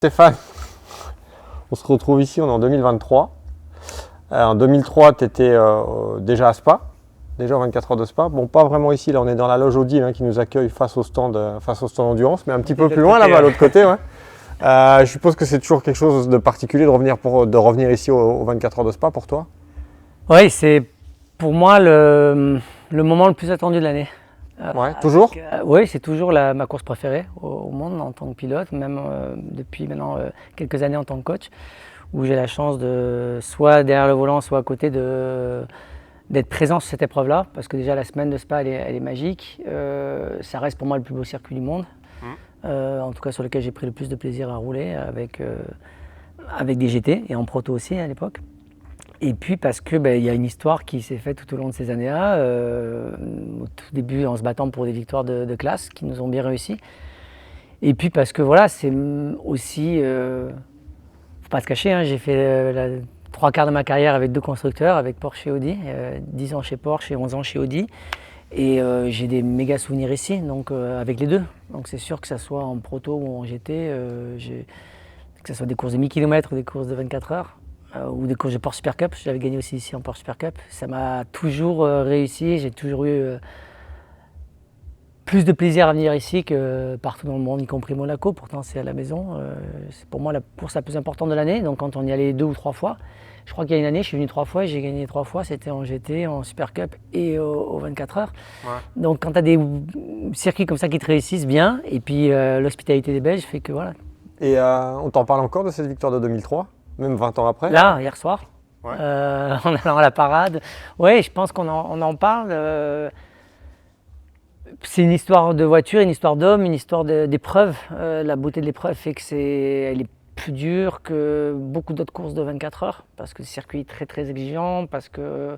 Stéphane, on se retrouve ici, on est en 2023. En 2003, tu étais déjà à Spa, déjà en 24 heures de Spa. Bon, pas vraiment ici, là on est dans la loge Odile qui nous accueille face au stand Endurance, mais un petit peu plus loin là-bas, à l'autre côté. Ouais. Je suppose que c'est toujours quelque chose de particulier de revenir ici aux 24 heures de Spa pour toi. Oui, c'est pour moi le moment le plus attendu de l'année. Ouais, toujours Oui, c'est toujours ma course préférée au monde en tant que pilote, même depuis maintenant quelques années en tant que coach, où j'ai la chance de soit derrière le volant, soit à côté d'être présent sur cette épreuve-là, parce que déjà la semaine de Spa, elle est magique. Ça reste pour moi le plus beau circuit du monde, en tout cas sur lequel j'ai pris le plus de plaisir à rouler avec des GT et en proto aussi à l'époque. Et puis parce que y a une histoire qui s'est faite tout au long de ces années-là, au tout début en se battant pour des victoires de classe qui nous ont bien réussi. Et puis parce que voilà, c'est aussi, faut pas se cacher, j'ai fait 3/4 de ma carrière avec 2 constructeurs, avec Porsche et Audi, 10 ans chez Porsche et 11 ans chez Audi. Et j'ai des méga souvenirs ici, donc avec les deux. Donc c'est sûr que ça soit en proto ou en GT, que ce soit des courses de 1000 km ou des courses de 24 heures. Ou des courses de Porsche Super Cup, j'avais gagné aussi ici en Porsche Super Cup. Ça m'a toujours réussi, j'ai toujours eu plus de plaisir à venir ici que partout dans le monde, y compris Monaco. Pourtant c'est à la maison, c'est pour moi la course la plus importante de l'année. Donc quand on y allait 2 ou 3 fois, je crois qu'il y a une année je suis venu 3 fois et j'ai gagné 3 fois, c'était en GT, en Super Cup et aux 24 heures. Ouais. Donc quand tu as des circuits comme ça qui te réussissent bien, et puis l'hospitalité des Belges fait que voilà. Et on t'en parle encore de cette victoire de 2003 ? Même 20 ans après ? Là, hier soir, ouais. En allant à la parade. Oui, je pense qu'on en parle. C'est une histoire de voiture, une histoire d'homme, une histoire d'épreuve. La beauté de l'épreuve fait elle est plus dure que beaucoup d'autres courses de 24 heures, parce que le circuit est très très exigeant, parce que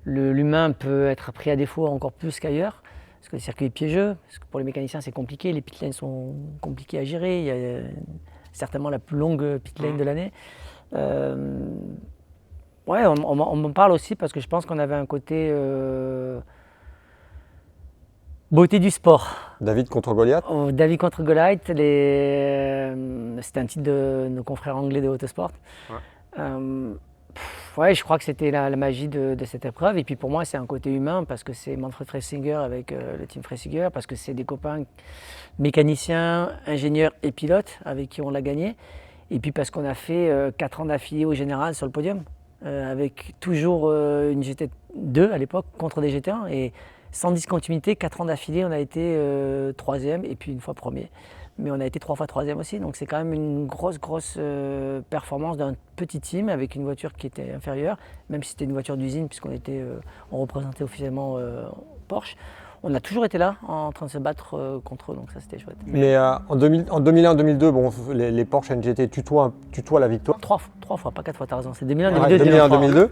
l'humain peut être pris à défaut encore plus qu'ailleurs, parce que le circuit est piégeux, parce que pour les mécaniciens c'est compliqué, les pit lanes sont compliqués à gérer, il y a certainement la plus longue pit lane de l'année. Ouais, on m'en parle aussi parce que je pense qu'on avait un côté beauté du sport. David contre Goliath. David contre Goliath, c'était un titre de nos confrères anglais de Autosport. Ouais. Ouais, je crois que c'était la magie de cette épreuve. Et puis pour moi, c'est un côté humain parce que c'est Manfred Freyssinger avec le team Freyssinger, parce que c'est des copains mécaniciens, ingénieurs et pilotes avec qui on l'a gagné. Et puis parce qu'on a fait 4 ans d'affilée au général sur le podium, avec toujours une GT2 à l'époque contre des GT1. Et sans discontinuité, 4 ans d'affilée, on a été 3e et puis une fois premier. Mais on a été 3 fois 3e aussi. Donc c'est quand même une grosse performance d'un petit team avec une voiture qui était inférieure, même si c'était une voiture d'usine puisqu'on on représentait officiellement Porsche. On a toujours été là en train de se battre contre eux, donc ça c'était chouette. Mais en 2001-2002, bon, les Porsche NGT tutoient la victoire. 3 fois, pas 4 fois, t'as raison. C'est 2001, ouais, 2002.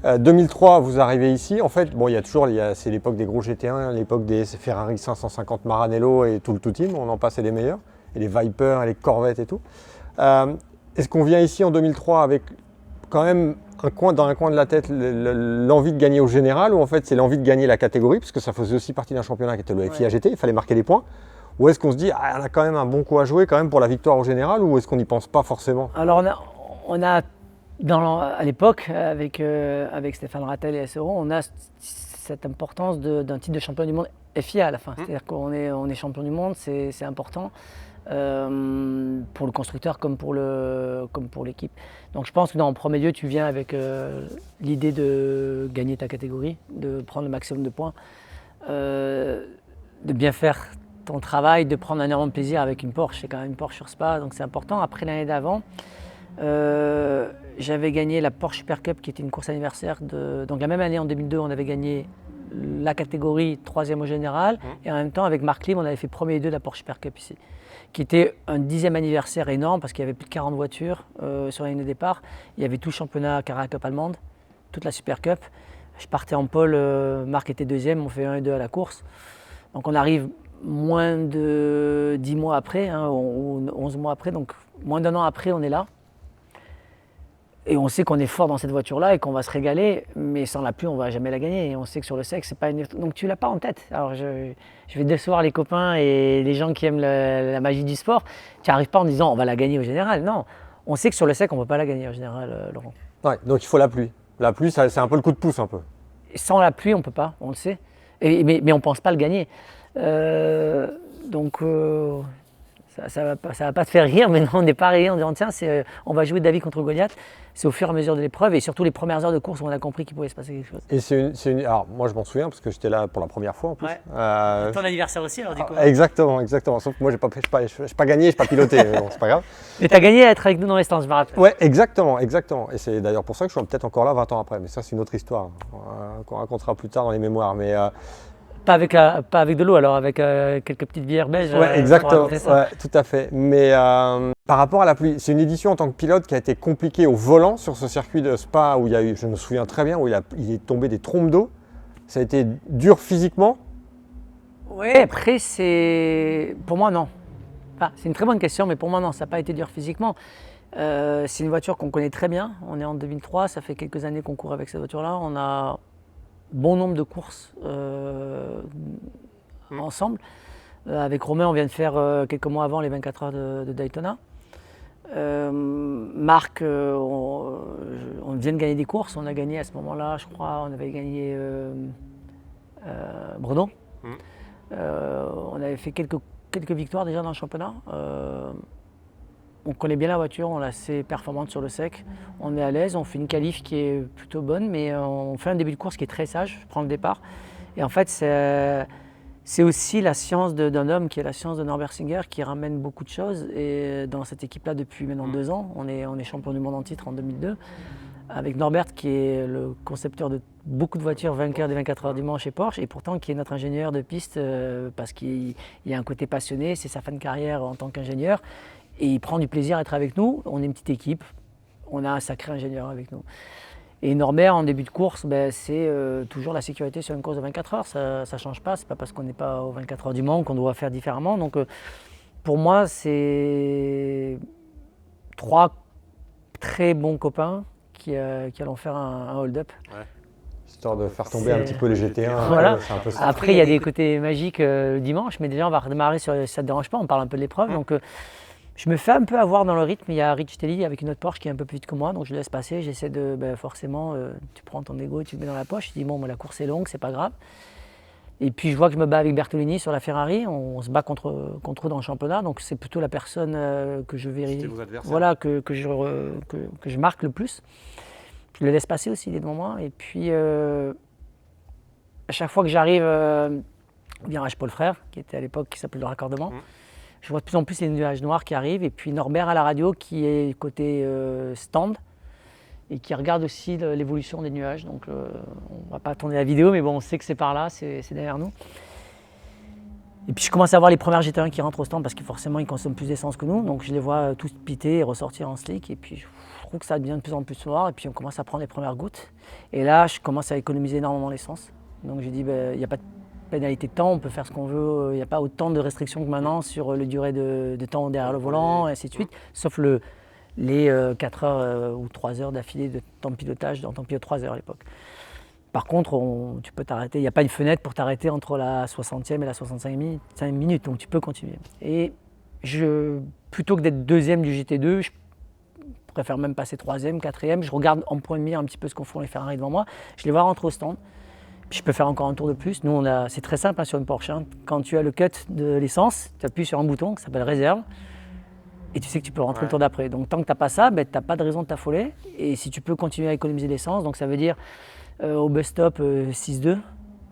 Ouais. 2003, vous arrivez ici. En fait, bon, c'est l'époque des gros GT1, l'époque des Ferrari 550 Maranello et tout le tout team. On en passait les meilleurs. Et les Viper, et les Corvettes et tout. Est-ce qu'on vient ici en 2003 avec quand même dans un coin de la tête l'envie de gagner au général, ou en fait c'est l'envie de gagner la catégorie, parce que ça faisait aussi partie d'un championnat qui était le FIA GT, il fallait marquer des points, ou est-ce qu'on se dit on a quand même un bon coup à jouer quand même pour la victoire au général, ou est-ce qu'on n'y pense pas forcément? Alors on a à l'époque avec Stéphane Rattel et SRO, on a cette importance d'un titre de champion du monde FIA à la fin, c'est-à-dire qu'on est champion du monde, c'est important. Pour le constructeur comme pour l'équipe. Donc je pense que en premier lieu, tu viens avec l'idée de gagner ta catégorie, de prendre le maximum de points, de bien faire ton travail, de prendre un énorme plaisir avec une Porsche. C'est quand même une Porsche sur Spa, donc c'est important. Après l'année d'avant, j'avais gagné la Porsche Super Cup qui était une course anniversaire. Donc la même année, en 2002, on avait gagné la catégorie 3e au général, et en même temps avec Mark Lim, on avait fait premier et 2 de la Porsche Super Cup ici, qui était un 10e anniversaire énorme parce qu'il y avait plus de 40 voitures sur la ligne de départ. Il y avait tout le championnat Carrera Cup allemande, toute la Super Cup. Je partais en pole, Marc était 2e, on fait 1 et 2 à la course. Donc on arrive moins de 10 mois après, ou 11 mois après, donc moins d'1 an après on est là. Et on sait qu'on est fort dans cette voiture-là et qu'on va se régaler, mais sans la pluie, on ne va jamais la gagner. Et on sait que sur le sec, c'est pas une... Donc tu l'as pas en tête. Alors je vais décevoir les copains et les gens qui aiment la magie du sport. Tu n'arrives pas en disant on va la gagner au général. Non, on sait que sur le sec, on ne peut pas la gagner au général, Laurent. Ouais, donc il faut la pluie. La pluie, c'est un peu le coup de pouce un peu. Et sans la pluie, on ne peut pas, on le sait. Mais on ne pense pas le gagner. Donc ça va pas te faire rire, mais non, on n'est pas arrivé en disant tiens, on va jouer David contre Goliath. C'est au fur et à mesure de l'épreuve et surtout les premières heures de course où on a compris qu'il pouvait se passer quelque chose. Et alors moi je m'en souviens parce que j'étais là pour la première fois en plus. Ouais. Ton anniversaire aussi alors du coup. Exactement. Sauf que moi j'ai pas gagné, j'ai pas piloté, mais bon c'est pas grave. Mais tu as gagné à être avec nous dans les stands, je me rappelle. Ouais, exactement. Et c'est d'ailleurs pour ça que je suis peut-être encore là 20 ans après. Mais ça c'est une autre histoire qu'on racontera plus tard dans les mémoires. Mais pas avec de l'eau alors, avec quelques petites bières belges. Ouais, exactement. Ouais, tout à fait. Mais par rapport à la pluie, c'est une édition en tant que pilote qui a été compliquée au volant sur ce circuit de Spa où il y a eu, je me souviens très bien, où il est tombé des trompes d'eau. Ça a été dur physiquement. Oui, après pour moi non. Enfin, c'est une très bonne question, mais pour moi non, ça n'a pas été dur physiquement. C'est une voiture qu'on connaît très bien. On est en 2003, ça fait quelques années qu'on court avec cette voiture-là. On a bon nombre de courses ensemble. Avec Romain, on vient de faire quelques mois avant les 24 heures de Daytona. Marc, on vient de gagner des courses. On a gagné à ce moment-là, je crois, on avait gagné Bredon. On avait fait quelques victoires déjà dans le championnat. On connaît bien la voiture, on est assez performante sur le sec. On est à l'aise, on fait une qualif qui est plutôt bonne, mais on fait un début de course qui est très sage. Je prends le départ. Et en fait, c'est aussi la science d'un homme qui est la science de Norbert Singer qui ramène beaucoup de choses. Et dans cette équipe-là, depuis maintenant 2 ans, on est champion du monde en titre en 2002. Avec Norbert qui est le concepteur de beaucoup de voitures, vainqueur des 24 heures du Mans chez Porsche, et pourtant qui est notre ingénieur de piste parce qu'il y a un côté passionné, c'est sa fin de carrière en tant qu'ingénieur. Et il prend du plaisir à être avec nous. On est une petite équipe, on a un sacré ingénieur avec nous. Et Norbert, en début de course, c'est toujours la sécurité sur une course de 24 heures. Ça ne change pas, c'est pas parce qu'on n'est pas aux 24 heures du Mans qu'on doit faire différemment. Donc pour moi, c'est 3 très bons copains qui allons faire un hold-up. Ouais. Histoire de faire tomber un petit peu les GT1. Voilà. C'est un peu ça. Après, il y a des côtés magiques le dimanche, mais déjà, on va redémarrer sur ça ne te dérange pas, on parle un peu de l'épreuve. Donc, je me fais un peu avoir dans le rythme. Il y a Rich Telly avec une autre Porsche qui est un peu plus vite que moi, donc je le laisse passer. J'essaie de, forcément, tu prends ton ego et tu le mets dans la poche. Je dis, bon, la course est longue, c'est pas grave. Et puis, je vois que je me bats avec Bertolini sur la Ferrari. On se bat contre eux dans le championnat, donc c'est plutôt la personne que je vérifie. C'était vos adversaires. Voilà, que je marque le plus. Je le laisse passer aussi, il est devant moi. Et puis, à chaque fois que j'arrive au virage Paul Frère, qui était à l'époque, qui s'appelait le raccordement, je vois de plus en plus les nuages noirs qui arrivent. Et puis Norbert à la radio, qui est côté stand, et qui regarde aussi l'évolution des nuages. Donc, on ne va pas tourner la vidéo, mais bon, on sait que c'est par là, c'est derrière nous. Et puis je commence à voir les premières GT1 qui rentrent au stand parce que forcément ils consomment plus d'essence que nous. Donc je les vois tous piter et ressortir en slick. Et puis je trouve que ça devient de plus en plus noir. Et puis on commence à prendre les premières gouttes. Et là, je commence à économiser énormément l'essence. Donc j'ai dit, il n'y a pas de pénalité de temps, on peut faire ce qu'on veut. Il n'y a pas autant de restrictions que maintenant sur le durée de temps derrière le volant, et ainsi de suite. Sauf les 4 heures ou 3 heures d'affilée de temps de pilotage, en temps de pilote 3 heures à l'époque. Par contre, tu peux t'arrêter, il n'y a pas une fenêtre pour t'arrêter entre la 60e et la 65 minutes, donc tu peux continuer. Et plutôt que d'être deuxième du GT2, je préfère même passer 3e, 4e, je regarde en point de mire un petit peu ce qu'en font les Ferrari devant moi, je les vois rentrer au stand, puis je peux faire encore un tour de plus. Nous, c'est très simple sur une Porsche, quand tu as le cut de l'essence, tu appuies sur un bouton qui s'appelle réserve, et tu sais que tu peux rentrer le tour d'après. Donc tant que tu n'as pas ça, tu n'as pas de raison de t'affoler, et si tu peux continuer à économiser l'essence, donc ça veut dire au bus stop 6.2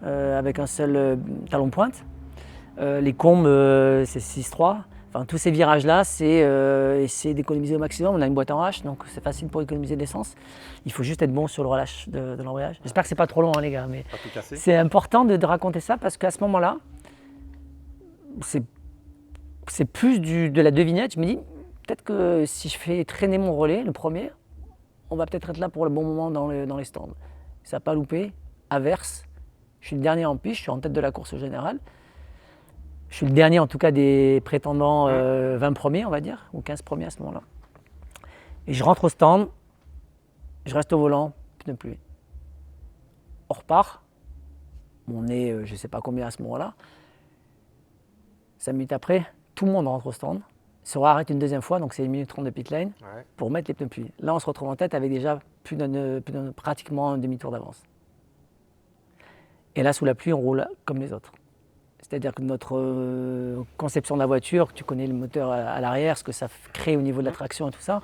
avec un seul talon pointe. Les combes c'est 6.3. Enfin, tous ces virages-là, c'est essayer d'économiser au maximum. On a une boîte en H, donc c'est facile pour économiser de l'essence. Il faut juste être bon sur le relâche de l'embrayage. J'espère que c'est pas trop long, les gars, mais c'est important de raconter ça parce qu'à ce moment-là, c'est plus de la devinette. Je me dis, peut-être que si je fais traîner mon relais, le premier, on va peut-être être là pour le bon moment dans les stands. Ça n'a pas loupé, averse, je suis le dernier en piste, je suis en tête de la course générale. Je suis le dernier en tout cas des prétendants 20 premiers on va dire, ou 15 premiers à ce moment-là. Et je rentre au stand, je reste au volant, pneu de pluie. On repart. On est, je ne sais pas combien à ce moment-là. 5 minutes après, tout le monde rentre au stand, se arrête une deuxième fois, donc c'est 1 minute 30 de pit lane, pour mettre les pneus de pluie. Là, on se retrouve en tête avec déjà pratiquement un demi-tour d'avance. Et là, sous la pluie, on roule comme les autres. C'est-à-dire que notre conception de la voiture, tu connais le moteur à l'arrière, ce que ça crée au niveau de la traction et tout ça,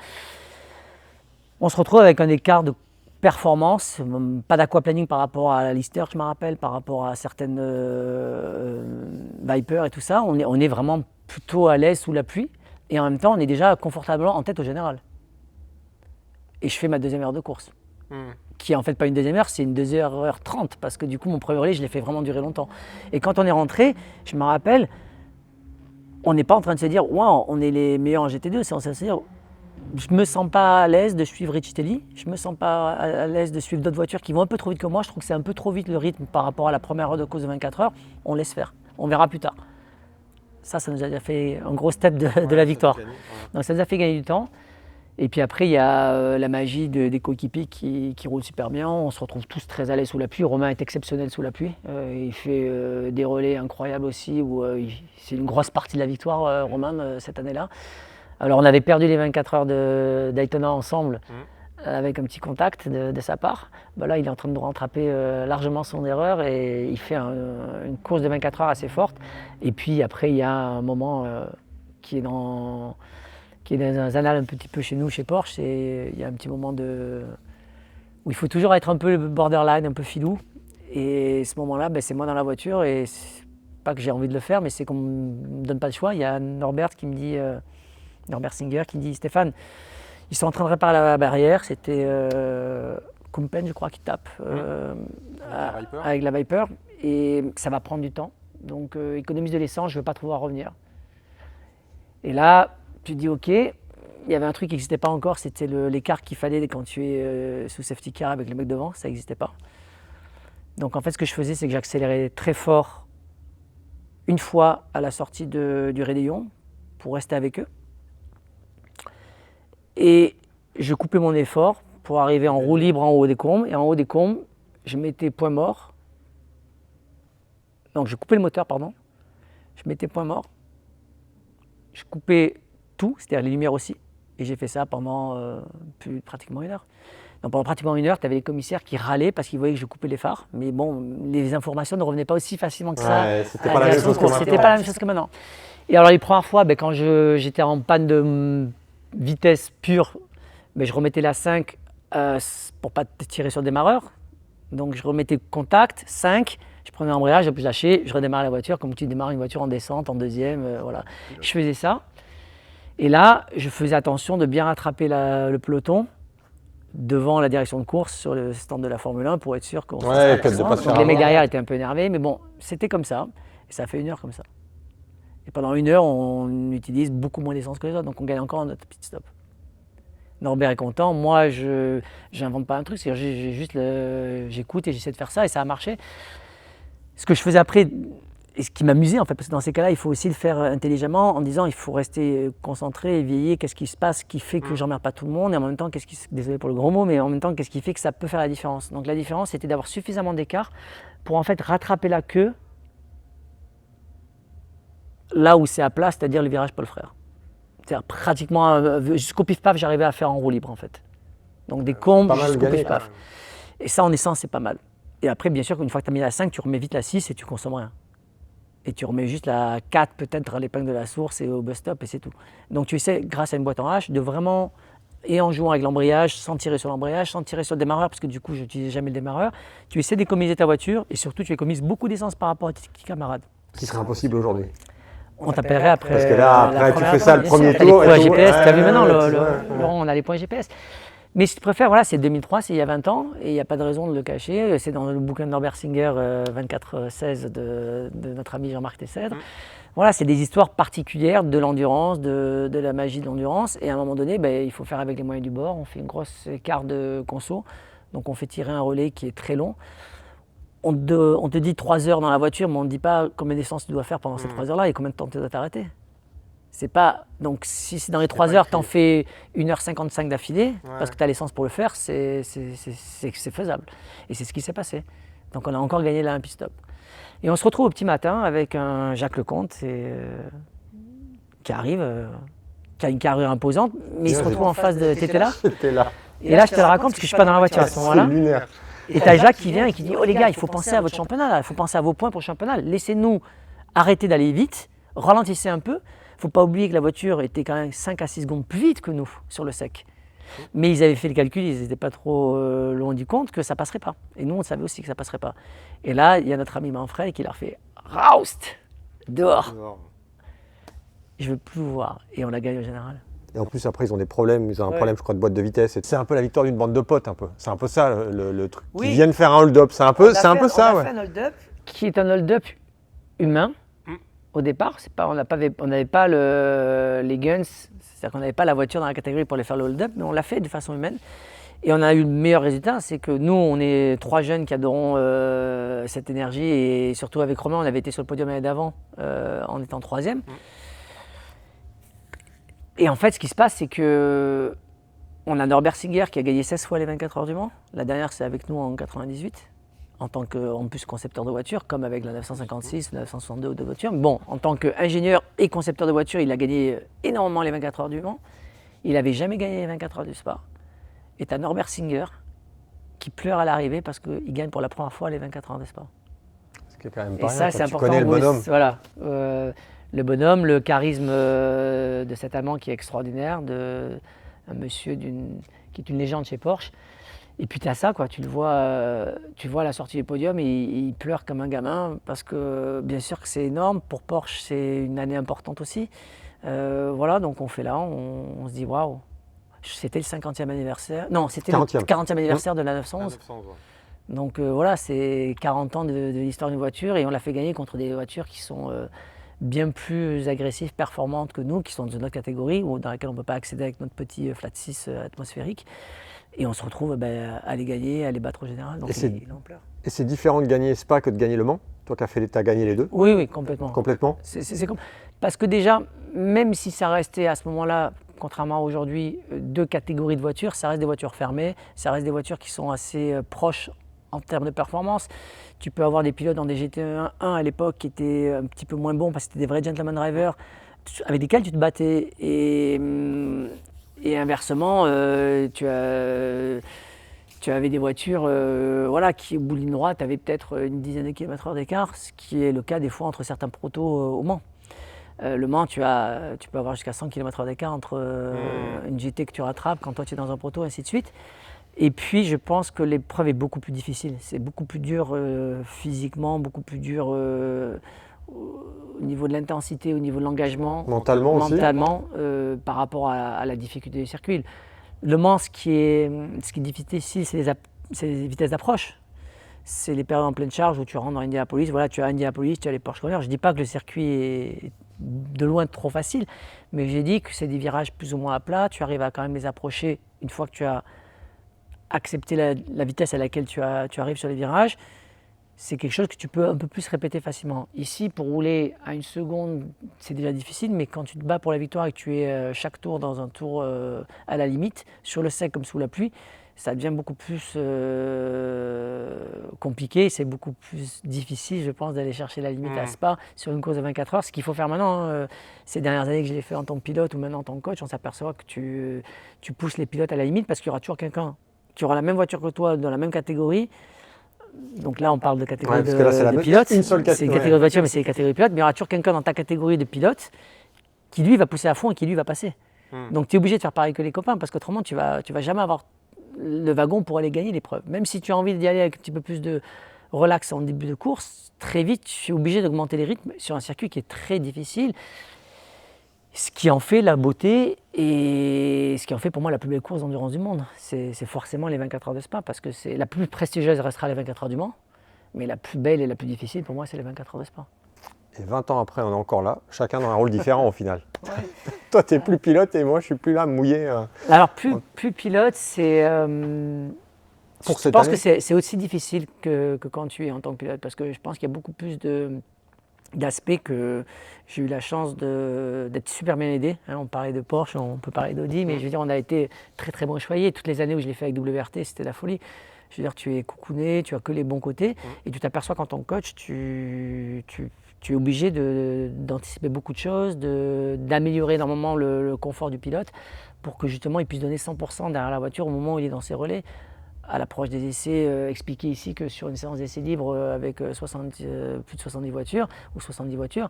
on se retrouve avec un écart de performance, pas d'aquaplaning par rapport à la Lister, je me rappelle, par rapport à certaines Viper et tout ça. On est vraiment plutôt à l'aise sous la pluie et en même temps, on est déjà confortablement en tête au général. Et je fais ma deuxième heure de course, qui est en fait pas une deuxième heure, c'est une 2h30 parce que du coup, mon premier relais, je l'ai fait vraiment durer longtemps. Et quand on est rentré, je me rappelle, on n'est pas en train de se dire, waouh, on est les meilleurs en GT2, c'est en train de se dire, je me sens pas à l'aise de suivre Richitelli, je me sens pas à l'aise de suivre d'autres voitures qui vont un peu trop vite que moi, je trouve que c'est un peu trop vite le rythme par rapport à la première heure de course de 24 heures, on laisse faire, on verra plus tard. Ça nous a déjà fait un gros step de la victoire. Donc ça nous a fait gagner du temps. Et puis après, il y a la magie des coéquipiers qui roulent super bien, on se retrouve tous très à l'aise sous la pluie, Romain est exceptionnel sous la pluie, il fait des relais incroyables aussi, où c'est une grosse partie de la victoire, Romain, cette année-là. Alors on avait perdu les 24 heures de Daytona ensemble avec un petit contact de sa part. Ben là il est en train de nous rattraper largement son erreur et il fait une course de 24 heures assez forte. Et puis après il y a un moment qui est dans un annal un petit peu chez nous, chez Porsche. Il y a un petit moment où il faut toujours être un peu borderline, un peu filou. Et ce moment-là, c'est moi dans la voiture et c'est pas que j'ai envie de le faire, mais c'est qu'on ne me donne pas le choix. Il y a Norbert qui me dit... Norbert Singer qui dit Stéphane, ils sont en train de réparer la barrière, c'était Kumpen je crois qui tape avec la Viper et ça va prendre du temps, donc économise de l'essence, je ne veux pas te voir revenir. Et là tu dis ok, il y avait un truc qui n'existait pas encore, c'était l'écart qu'il fallait quand tu es sous safety car avec le mec devant, ça n'existait pas. Donc en fait ce que je faisais c'est que j'accélérais très fort une fois à la sortie du raidillon pour rester avec eux. Et je coupais mon effort pour arriver en roue libre en haut des combes. Et en haut des combes, je mettais point mort. Donc je coupais le moteur, pardon. Je mettais point mort. Je coupais tout, c'est-à-dire les lumières aussi. Et j'ai fait ça pendant pratiquement 1 heure. Donc pendant pratiquement 1 heure, tu avais les commissaires qui râlaient parce qu'ils voyaient que je coupais les phares. Mais bon, les informations ne revenaient pas aussi facilement que ça. Ouais, c'était pas la même chose que maintenant. C'était pas la même chose que maintenant. Et alors les premières fois, quand j'étais en panne de vitesse pure, je remettais la 5 pour pas tirer sur le démarreur. Donc je remettais contact, 5, je prenais l'embrayage, je lâchais, je redémarrais la voiture comme tu démarres une voiture en descente, en deuxième, voilà. Je faisais ça. Et là, je faisais attention de bien rattraper le peloton devant la direction de course sur le stand de la Formule 1 pour être sûr qu'on de pas se faire les mecs derrière étaient un peu énervés, mais bon, c'était comme ça. Et ça fait 1 heure comme ça. Et pendant 1 heure, on utilise beaucoup moins d'essence que les autres, donc on gagne encore notre pit stop. Norbert est content, moi je n'invente pas un truc, j'écoute et j'essaie de faire ça et ça a marché. Ce que je faisais après, et ce qui m'amusait en fait, parce que dans ces cas-là, il faut aussi le faire intelligemment en disant il faut rester concentré, éveillé, qu'est-ce qui se passe qui fait que j'emmerde pas tout le monde et en même temps, désolé pour le gros mot, mais en même temps, qu'est-ce qui fait que ça peut faire la différence. Donc la différence, c'était d'avoir suffisamment d'écart pour en fait rattraper la queue là où c'est à plat, c'est-à-dire le virage Paul Frère. C'est-à-dire pratiquement jusqu'au pif-paf, j'arrivais à faire en roue libre en fait. Donc des combes jusqu'au pif-paf. Et ça en essence, c'est pas mal. Et après, bien sûr, une fois que tu as mis la 5, tu remets vite la 6 et tu consommes rien. Et tu remets juste la 4 peut-être à l'épingle de la source et au bus-stop et c'est tout. Donc tu essaies, grâce à une boîte en H, de vraiment, et en jouant avec l'embrayage, sans tirer sur l'embrayage, sans tirer sur le démarreur, parce que du coup, je n'utilisais jamais le démarreur, tu essaies d'économiser ta voiture et surtout, tu économises beaucoup d'essence par rapport à tes petits camarades. Ce qui serait impossible aujourd'hui. On t'appellerait après. Parce que là, après, tu fais ça le premier tour. Tu as les points GPS, tu as vu maintenant, Laurent, on a les points GPS. Mais si tu préfères, voilà, c'est 2003, c'est il y a 20 ans, et il n'y a pas de raison de le cacher. C'est dans le bouquin de Norbert Singer, 24-16 de notre ami Jean-Marc Tessèdre. Voilà, c'est des histoires particulières de l'endurance, de la magie de l'endurance. Et à un moment donné, il faut faire avec les moyens du bord. On fait une grosse écart de conso. Donc on fait tirer un relais qui est très long. On te dit 3 heures dans la voiture, mais on ne dit pas combien d'essence tu dois faire pendant ces 3 heures-là et combien de temps tu dois t'arrêter. C'est pas, donc si c'est dans les 3 pas heures, écrit. tu en fais 1h55 d'affilée, Ouais. parce que tu as l'essence pour le faire, c'est faisable. Et c'est ce qui s'est passé. Donc on a encore gagné là un pit stop. Et on se retrouve au petit matin avec un Jacques Lecomte qui arrive, qui a une carrure imposante, mais il se retrouve en face de... T'étais là? J'étais là. Et là, je te le raconte parce que je suis pas dans la voiture à ce moment-là. C'est lunaire. Et tu as Jacques qui vient et qui dit « Oh les gars, il faut penser à votre championnat, là. Il faut penser à vos points pour le championnat. Laissez-nous arrêter d'aller vite, ralentissez un peu. Il ne faut pas oublier que la voiture était quand même 5 à 6 secondes plus vite que nous sur le sec. » Mais ils avaient fait le calcul, ils n'étaient pas trop loin du compte que ça ne passerait pas. Et nous, on savait aussi que ça ne passerait pas. Et là, il y a notre ami Manfred qui leur fait « Roust dehors. Je ne veux plus vous voir. » Et on a gagné au général. Et en plus, après, ils ont des problèmes. Ils ont un problème, je crois, de boîte de vitesse. C'est un peu la victoire d'une bande de potes, un peu. C'est un peu ça, le truc. Oui. Ils viennent faire un hold-up. C'est un peu ça, ouais. On a fait un hold-up qui est un hold-up humain. Au départ, on n'avait pas les guns, c'est-à-dire qu'on n'avait pas la voiture dans la catégorie pour aller faire le hold-up, mais on l'a fait de façon humaine. Et on a eu le meilleur résultat, c'est que nous, on est 3 jeunes qui adorons cette énergie. Et surtout avec Romain, on avait été sur le podium l'année d'avant en étant 3e. Et en fait, ce qui se passe, c'est que on a Norbert Singer qui a gagné 16 fois les 24 heures du Mans. La dernière, c'est avec nous en 98, en tant qu'en plus concepteur de voiture, comme avec la 956 ou la 962 ou de voiture. Mais bon, en tant qu'ingénieur et concepteur de voiture, il a gagné énormément les 24 heures du Mans. Il n'avait jamais gagné les 24 heures du Spa. Et tu as Norbert Singer qui pleure à l'arrivée parce qu'il gagne pour la première fois les 24 heures du Spa. Ce qui est quand même pas Et rien, ça, quand c'est tu important. connais le bonhomme. Voilà. Le bonhomme, le charisme de cet amant qui est extraordinaire, un monsieur qui est une légende chez Porsche. Et puis tu as ça, quoi. Tu le vois à la sortie du podium et il pleure comme un gamin parce que bien sûr que c'est énorme. Pour Porsche, c'est une année importante aussi. Voilà, donc on fait là, on se dit waouh. C'était le 50e anniversaire. Non, c'était le 40e anniversaire de la 911. Donc voilà, c'est 40 ans de l'histoire d'une voiture et on l'a fait gagner contre des voitures qui sont bien plus agressives, performantes que nous, qui sont dans une autre catégorie ou dans laquelle on ne peut pas accéder avec notre petit flat 6 atmosphérique. Et on se retrouve à les gagner, à les battre au général. Donc on pleure. Et c'est différent de gagner Spa que de gagner Le Mans? Toi qui as gagné les deux? Oui, oui, complètement. Complètement? Parce que déjà, même si ça restait à ce moment-là, contrairement à aujourd'hui, 2 catégories de voitures, ça reste des voitures fermées, ça reste des voitures qui sont assez proches en termes de performance. Tu peux avoir des pilotes dans des GT1 à l'époque qui étaient un petit peu moins bons parce que c'était des vrais gentleman drivers avec lesquels tu te battais. Et inversement, tu avais des voitures qui, au bout de ligne droite, avaient peut-être une dizaine de kilomètres/heure d'écart, ce qui est le cas des fois entre certains protos au Mans. Le Mans, tu peux avoir jusqu'à 100 km/h d'écart entre une GT que tu rattrapes quand toi tu es dans un proto, ainsi de suite. Et puis je pense que l'épreuve est beaucoup plus difficile. C'est beaucoup plus dur physiquement, beaucoup plus dur au niveau de l'intensité, au niveau de l'engagement. Mentalement aussi. Par rapport à la difficulté du circuit. Le Mans, ce qui est difficile, c'est les vitesses d'approche. C'est les périodes en pleine charge où tu rentres dans Indianapolis. Voilà, tu as Indianapolis, tu as les Porsche Corner. Je ne dis pas que le circuit est de loin trop facile, mais j'ai dit que c'est des virages plus ou moins à plat. Tu arrives à quand même les approcher une fois que tu as accepté la vitesse à laquelle tu arrives sur les virages. C'est quelque chose que tu peux un peu plus répéter facilement. Ici, pour rouler à 1 seconde, c'est déjà difficile, mais quand tu te bats pour la victoire et que tu es chaque tour dans un tour à la limite, sur le sec comme sous la pluie, ça devient beaucoup plus compliqué, c'est beaucoup plus difficile, je pense, d'aller chercher la limite à Spa sur une course de 24 heures. Ce qu'il faut faire maintenant, ces dernières années que je l'ai fait en tant que pilote ou maintenant en tant que coach, on s'aperçoit que tu pousses les pilotes à la limite parce qu'il y aura toujours quelqu'un qui aura la même voiture que toi dans la même catégorie. Donc là, on parle de catégorie de pilote. C'est une catégorie de voiture, mais c'est une catégorie de pilote. Mais il y aura toujours quelqu'un dans ta catégorie de pilote qui, lui, va pousser à fond et qui, lui, va passer. Donc tu es obligé de faire pareil que les copains parce qu'autrement, tu vas jamais avoir le wagon pour aller gagner l'épreuve. Même si tu as envie d'y aller avec un petit peu plus de relax en début de course, très vite, tu es obligé d'augmenter les rythmes sur un circuit qui est très difficile. Ce qui en fait la beauté et ce qui en fait pour moi la plus belle course d'endurance du monde. C'est forcément les 24 heures de Spa parce que c'est la plus prestigieuse restera les 24 heures du Mans, mais la plus belle et la plus difficile pour moi c'est les 24 heures de Spa. Et 20 ans après, on est encore là, chacun dans un rôle différent au final. Ouais. Toi, tu n'es plus pilote et moi, je ne suis plus là, mouillé. Alors, plus pilote, c'est... je pense que c'est aussi difficile que quand tu es en tant que pilote parce que je pense qu'il y a beaucoup plus de d'aspects que j'ai eu la chance d'être super bien aidé. Hein, on parlait de Porsche, on peut parler d'Audi, mais je veux dire, on a été très très bon choyés. Toutes les années où je l'ai fait avec WRT, c'était la folie. Je veux dire, tu es coucouné, tu as que les bons côtés, et tu t'aperçois qu'en tant que coach, tu es obligé d'anticiper beaucoup de choses, d'améliorer énormément le confort du pilote pour que justement il puisse donner 100% derrière la voiture au moment où il est dans ses relais. À l'approche des essais, expliquer ici que sur une séance d'essais libres avec plus de 70 voitures ou 70 voitures,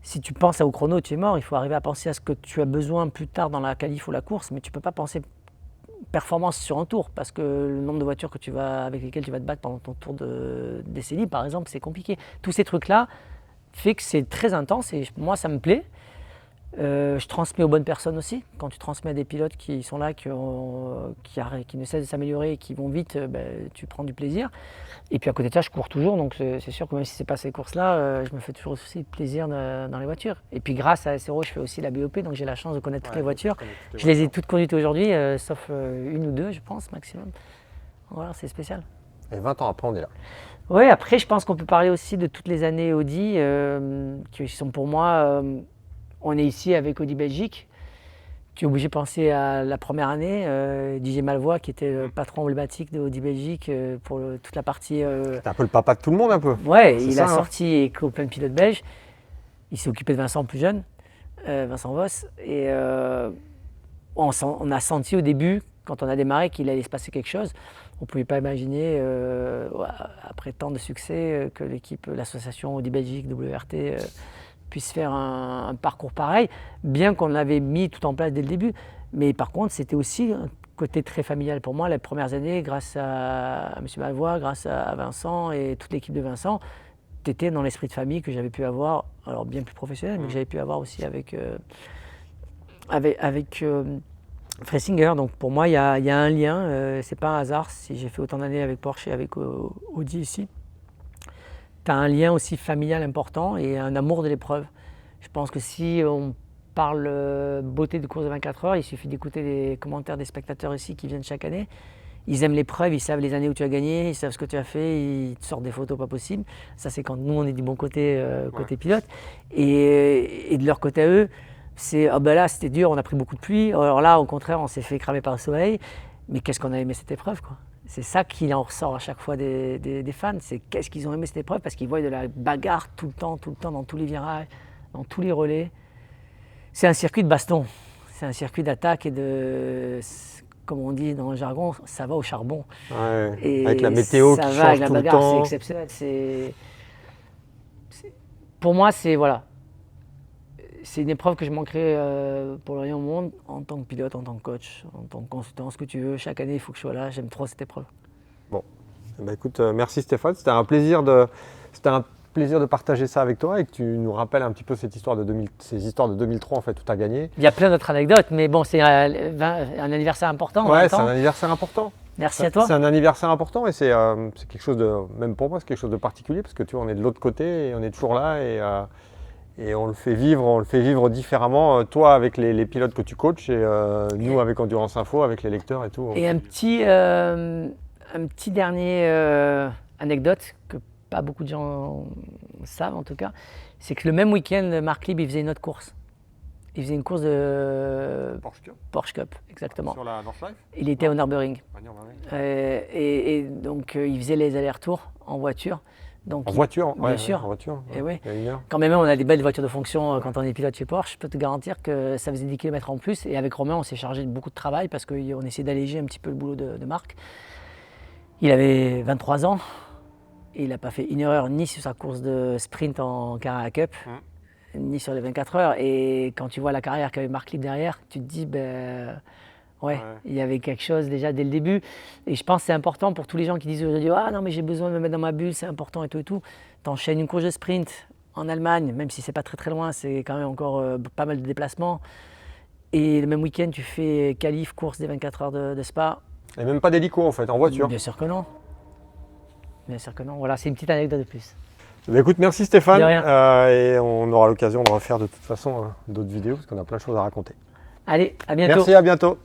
si tu penses au chrono, tu es mort. Il faut arriver à penser à ce que tu as besoin plus tard dans la qualif ou la course, mais tu ne peux pas penser performance sur un tour parce que le nombre de voitures avec lesquelles tu vas te battre pendant ton tour d'essais libres, par exemple, c'est compliqué. Tous ces trucs-là fait que c'est très intense et moi, ça me plaît. Je transmets aux bonnes personnes aussi. Quand tu transmets à des pilotes qui sont là, qui ne cessent de s'améliorer et qui vont vite, tu prends du plaisir. Et puis à côté de ça, je cours toujours, donc c'est sûr que même si ce n'est pas ces courses-là, je me fais toujours aussi plaisir dans les voitures. Et puis grâce à SRO, je fais aussi la BOP, donc j'ai la chance de connaître toutes les voitures. Je les ai toutes conduites aujourd'hui, sauf une ou deux, je pense, maximum. Voilà, c'est spécial. Et 20 ans après, on est là. Oui, après, je pense qu'on peut parler aussi de toutes les années Audi, qui sont pour moi... on est ici avec Audi Belgique. Tu es obligé de penser à la première année. Didier Malvois, qui était le patron emblématique de Audi Belgique pour toute la partie. C'était un peu le papa de tout le monde, un peu. Ouais, il a sorti et plein de pilotes belges. Il s'est occupé de Vincent plus jeune, Vincent Voss. Et on a senti au début, quand on a démarré, qu'il allait se passer quelque chose. On ne pouvait pas imaginer, après tant de succès, que l'équipe, l'association Audi Belgique, WRT, puisse faire un parcours pareil, bien qu'on l'avait mis tout en place dès le début. Mais par contre, c'était aussi un côté très familial pour moi. Les premières années, grâce à M. Malvois, grâce à Vincent et toute l'équipe de Vincent, tu étais dans l'esprit de famille que j'avais pu avoir, alors bien plus professionnel, mais que j'avais pu avoir aussi avec Fressinger. Donc pour moi, il y a un lien. C'est pas un hasard si j'ai fait autant d'années avec Porsche et avec Audi ici. Tu as un lien aussi familial important et un amour de l'épreuve. Je pense que si on parle beauté de course de 24 heures, il suffit d'écouter les commentaires des spectateurs ici qui viennent chaque année. Ils aiment l'épreuve, ils savent les années où tu as gagné, ils savent ce que tu as fait, ils te sortent des photos pas possibles. Ça, c'est quand nous, on est du bon côté, côté pilote. Et de leur côté à eux, c'est « Ah ben là, c'était dur, on a pris beaucoup de pluie. Alors là, au contraire, on s'est fait cramer par le soleil. Mais qu'est-ce qu'on a aimé cette épreuve, quoi !» C'est ça qui en ressort à chaque fois des fans, c'est qu'est-ce qu'ils ont aimé cette épreuve parce qu'ils voient de la bagarre tout le temps, dans tous les virages, dans tous les relais. C'est un circuit de baston, c'est un circuit d'attaque et de, comme on dit dans le jargon, ça va au charbon. Ouais, et avec la météo qui change avec la tout bagarre, le temps. c'est exceptionnel. Pour moi, c'est une épreuve que je manquerai pour le rien au monde en tant que pilote, en tant que coach, en tant que consultant, ce que tu veux. Chaque année, il faut que je sois là. J'aime trop cette épreuve. Bon, bah écoute, merci Stéphane. C'était un plaisir de partager ça avec toi et que tu nous rappelles un petit peu ces histoires de 2003 en fait, où tu as gagné. Il y a plein d'autres anecdotes, mais bon, c'est un anniversaire important. Ouais, c'est un anniversaire important. Merci à toi. C'est un anniversaire important et c'est quelque chose de, même pour moi, c'est quelque chose de particulier parce que tu vois, on est de l'autre côté et on est toujours là et on le fait vivre différemment, toi avec les pilotes que tu coaches et nous avec Endurance Info, avec les lecteurs et tout. Et un petit dernier anecdote que pas beaucoup de gens savent en tout cas, c'est que le même week-end, Marc Lieb, il faisait une autre course. Il faisait une course de Porsche Cup, exactement. Sur la Northlife ? Il était au Nürburgring. Et donc il faisait les allers-retours en voiture. Donc, en voiture, bien sûr. En voiture, et ouais. Il y a une heure. Quand même, on a des belles voitures de fonction quand on est pilote chez Porsche. Je peux te garantir que ça faisait 10 km en plus. Et avec Romain, on s'est chargé de beaucoup de travail parce qu'on essayait d'alléger un petit peu le boulot de Marc. Il avait 23 ans et il n'a pas fait une erreur ni sur sa course de sprint en Carrera Cup, ni sur les 24 heures. Et quand tu vois la carrière qu'avait Marc Lieb derrière, tu te dis, ouais, il y avait quelque chose déjà dès le début. Et je pense que c'est important pour tous les gens qui disent aujourd'hui, ah non, mais j'ai besoin de me mettre dans ma bulle, c'est important et tout et tout. T'enchaînes une course de sprint en Allemagne, même si c'est pas très loin, c'est quand même encore pas mal de déplacements. Et le même week-end, tu fais qualif, course des 24 heures de Spa. Et même pas d'hélico en fait, en voiture. Bien sûr que non. Bien sûr que non. Voilà, c'est une petite anecdote de plus. Bah écoute, merci Stéphane. De rien. Et on aura l'occasion de refaire de toute façon d'autres vidéos parce qu'on a plein de choses à raconter. Allez, à bientôt. Merci, à bientôt.